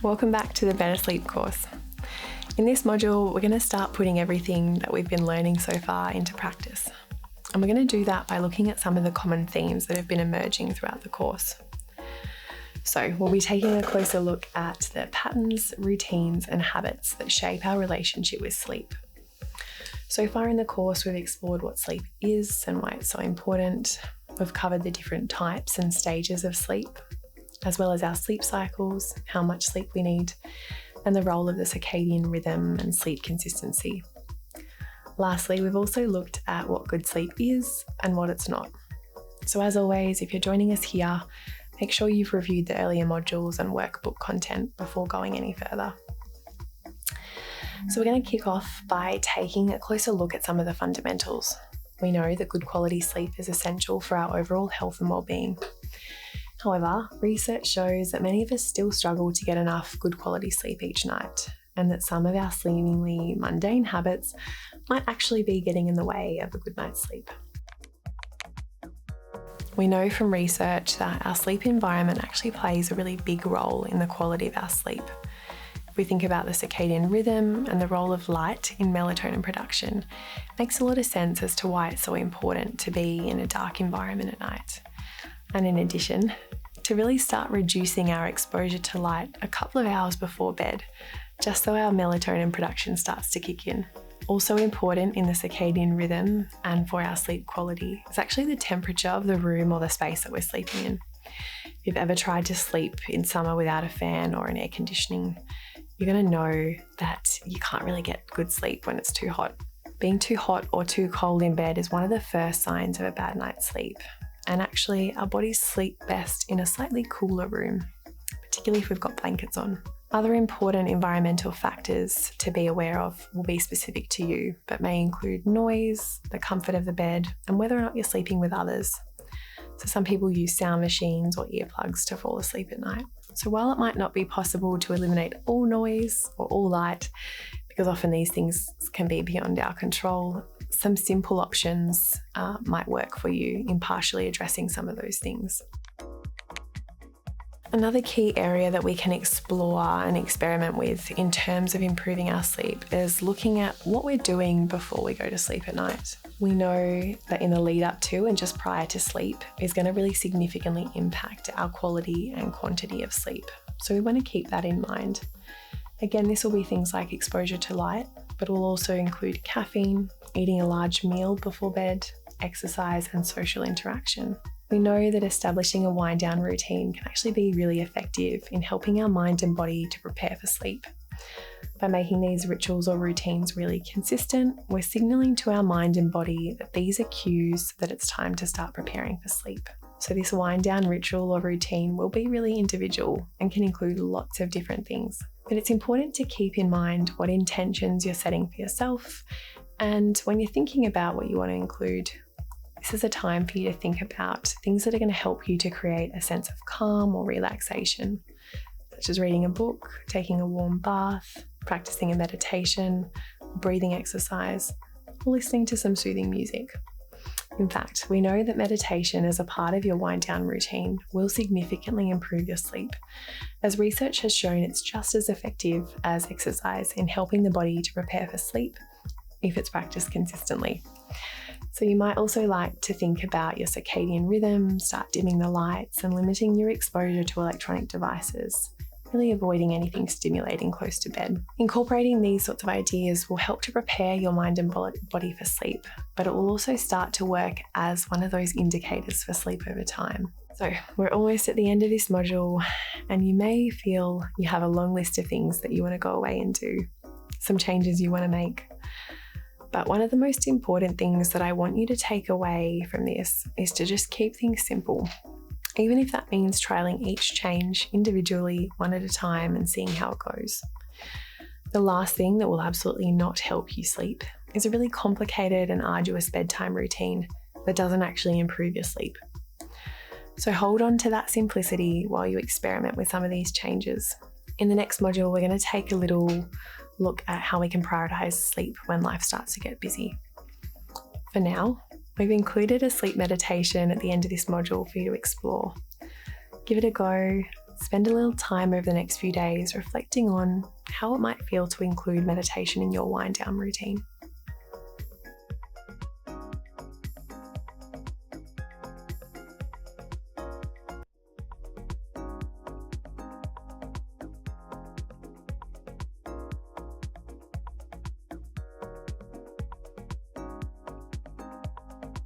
Welcome back to the Better Sleep course. In this module, we're going to start putting everything that we've been learning so far into practice. And we're going to do that by looking at some of the common themes that have been emerging throughout the course. So we'll be taking a closer look at the patterns, routines, and habits that shape our relationship with sleep. So far in the course, we've explored what sleep is and why it's so important. We've covered the different types and stages of sleep, as well as our sleep cycles, how much sleep we need, and the role of the circadian rhythm and sleep consistency. Lastly, we've also looked at what good sleep is and what it's not. So as always, if you're joining us here, make sure you've reviewed the earlier modules and workbook content before going any further. So we're going to kick off by taking a closer look at some of the fundamentals. We know that good quality sleep is essential for our overall health and well-being. However, research shows that many of us still struggle to get enough good quality sleep each night, and that some of our seemingly mundane habits might actually be getting in the way of a good night's sleep. We know from research that our sleep environment actually plays a really big role in the quality of our sleep. If we think about the circadian rhythm and the role of light in melatonin production, it makes a lot of sense as to why it's so important to be in a dark environment at night. And in addition, to really start reducing our exposure to light a couple of hours before bed, just so our melatonin production starts to kick in. Also important in the circadian rhythm and for our sleep quality is actually the temperature of the room or the space that we're sleeping in. If you've ever tried to sleep in summer without a fan or an air conditioning, you're going to know that you can't really get good sleep when it's too hot. Being too hot or too cold in bed is one of the first signs of a bad night's sleep. And actually, our bodies sleep best in a slightly cooler room, particularly if we've got blankets on. Other important environmental factors to be aware of will be specific to you, but may include noise, the comfort of the bed, and whether or not you're sleeping with others. So some people use sound machines or earplugs to fall asleep at night. So while it might not be possible to eliminate all noise or all light, because often these things can be beyond our control, some simple options might work for you in partially addressing some of those things. Another key area that we can explore and experiment with in terms of improving our sleep is looking at what we're doing before we go to sleep at night. We know that in the lead up to and just prior to sleep is going to really significantly impact our quality and quantity of sleep. So we want to keep that in mind. Again, this will be things like exposure to light, but will also include caffeine, eating a large meal before bed, exercise, and social interaction. We know that establishing a wind-down routine can actually be really effective in helping our mind and body to prepare for sleep. By making these rituals or routines really consistent, we're signalling to our mind and body that these are cues that it's time to start preparing for sleep. So this wind-down ritual or routine will be really individual and can include lots of different things. But it's important to keep in mind what intentions you're setting for yourself, and when you're thinking about what you want to include, this is a time for you to think about things that are going to help you to create a sense of calm or relaxation, such as reading a book, taking a warm bath, practicing a meditation, breathing exercise, or listening to some soothing music. In fact, we know that meditation as a part of your wind-down routine will significantly improve your sleep, as research has shown it's just as effective as exercise in helping the body to prepare for sleep if it's practiced consistently. So you might also like to think about your circadian rhythm, start dimming the lights and limiting your exposure to electronic devices, really avoiding anything stimulating close to bed. Incorporating these sorts of ideas will help to prepare your mind and body for sleep, but it will also start to work as one of those indicators for sleep over time. So we're almost at the end of this module, and you may feel you have a long list of things that you want to go away and do, some changes you want to make. But one of the most important things that I want you to take away from this is to just keep things simple, even if that means trialing each change individually, one at a time, and seeing how it goes. The last thing that will absolutely not help you sleep is a really complicated and arduous bedtime routine that doesn't actually improve your sleep. So hold on to that simplicity while you experiment with some of these changes. In the next module, we're going to take a little look at how we can prioritize sleep when life starts to get busy. For now, we've included a sleep meditation at the end of this module for you to explore. Give it a go, Spend a little time over the next few days reflecting on how it might feel to include meditation in your wind down routine.